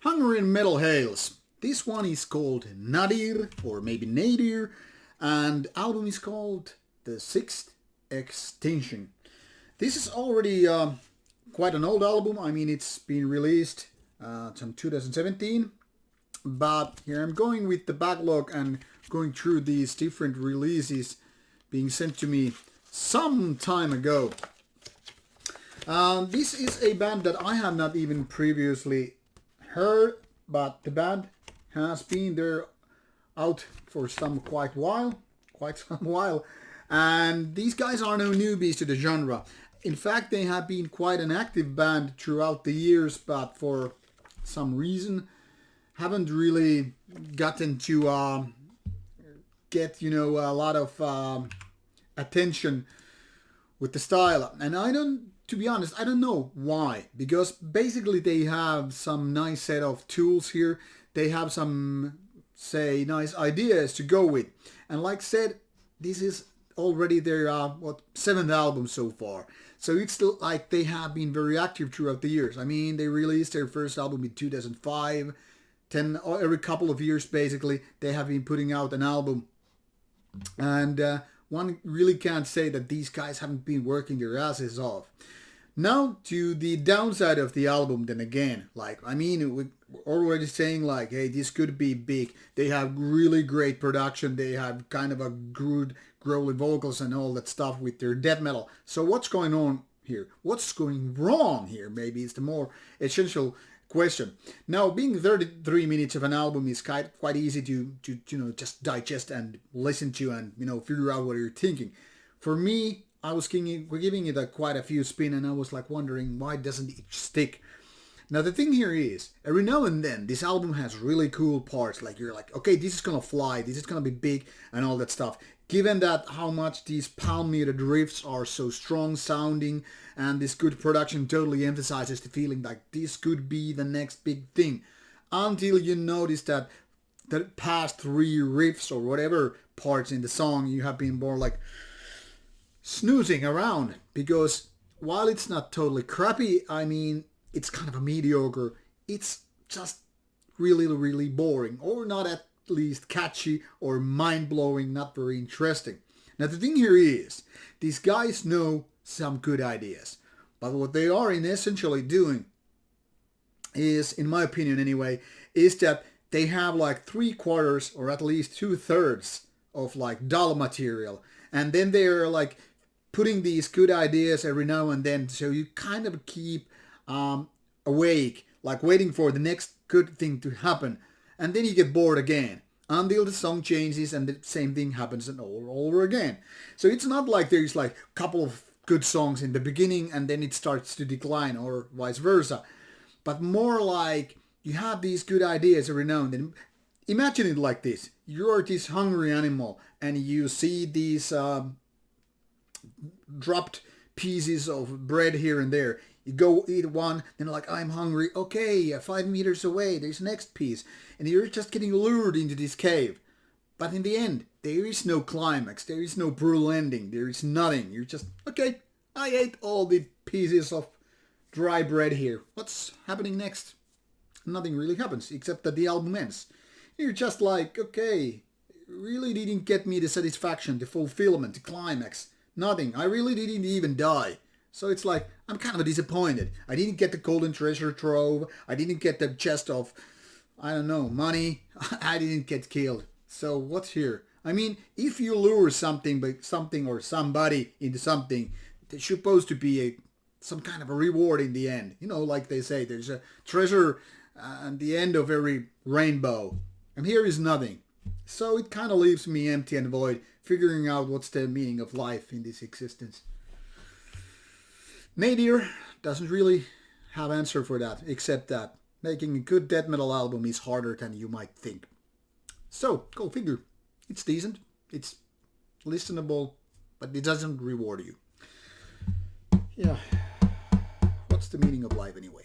Hungarian metal hails. This one is called Nadir, or maybe Nadir, and album is called the Sixth Extinction. This is already quite an old album. I mean, it's been released from 2017, but here I'm going with the backlog and going through these different releases being sent to me some time ago. This is a band that I have not even previously heard, but the band has been there out for quite some while, and these guys are no newbies to the genre. In fact, they have been quite an active band throughout the years, but for some reason haven't really gotten to get a lot of attention with the style. And to be honest, I don't know why, because basically they have some nice set of tools here. They have some, say, nice ideas to go with. And like I said, this is already their, seventh album so far. So it's still like they have been very active throughout the years. I mean, they released their first album in 2005. Every couple of years, basically, they have been putting out an album. And one really can't say that these guys haven't been working their asses off. Now to the downside of the album, then again, we're already saying hey, this could be big. They have really great production. They have kind of a good growly vocals and all that stuff with their death metal. So what's going on here? What's going wrong here? Maybe it's the more essential question. Now, being 33 minutes of an album is quite easy to just digest and listen to and figure out what you're thinking. For me, we're giving it quite a few spin, and I was wondering why doesn't it stick. Now the thing here is, every now and then this album has really cool parts. You're okay, this is gonna fly, this is gonna be big, and all that stuff. Given that how much these palm-muted riffs are so strong sounding, and this good production totally emphasizes the feeling like this could be the next big thing. Until you notice that the past three riffs or whatever parts in the song you have been more snoozing around, because while it's not totally crappy, I mean, it's kind of a mediocre. It's just really, really boring, or not at least catchy or mind-blowing, not very interesting. Now the thing here is, these guys know some good ideas, but what they are essentially doing is, in my opinion anyway, is that they have 3/4 or at least 2/3 of dull material, and then they're putting these good ideas every now and then, so you kind of keep awake, waiting for the next good thing to happen, and then you get bored again until the song changes and the same thing happens and all over again. So it's not there's a couple of good songs in the beginning and then it starts to decline, or vice versa, but more you have these good ideas every now and then. Imagine it like this: you're this hungry animal and you see these dropped pieces of bread here and there. You go eat one, then I'm hungry. Okay, 5 meters away, there's next piece. And you're just getting lured into this cave. But in the end, there is no climax. There is no brutal ending. There is nothing. You're just, okay, I ate all the pieces of dry bread here. What's happening next? Nothing really happens, except that the album ends. You're just okay, really didn't get me the satisfaction, the fulfillment, the climax. Nothing. I really didn't even die. So it's I'm kind of disappointed. I didn't get the golden treasure trove. I didn't get the chest of, money. I didn't get killed. So what's here? I mean, if you lure something or somebody into something, there's supposed to be some kind of a reward in the end. Like they say, there's a treasure at the end of every rainbow. And here is nothing. So it kind of leaves me empty and void, figuring out what's the meaning of life in this existence. Nadir doesn't really have answer for that, except that making a good death metal album is harder than you might think. So, go figure. It's decent, it's listenable, but it doesn't reward you. Yeah, what's the meaning of life anyway?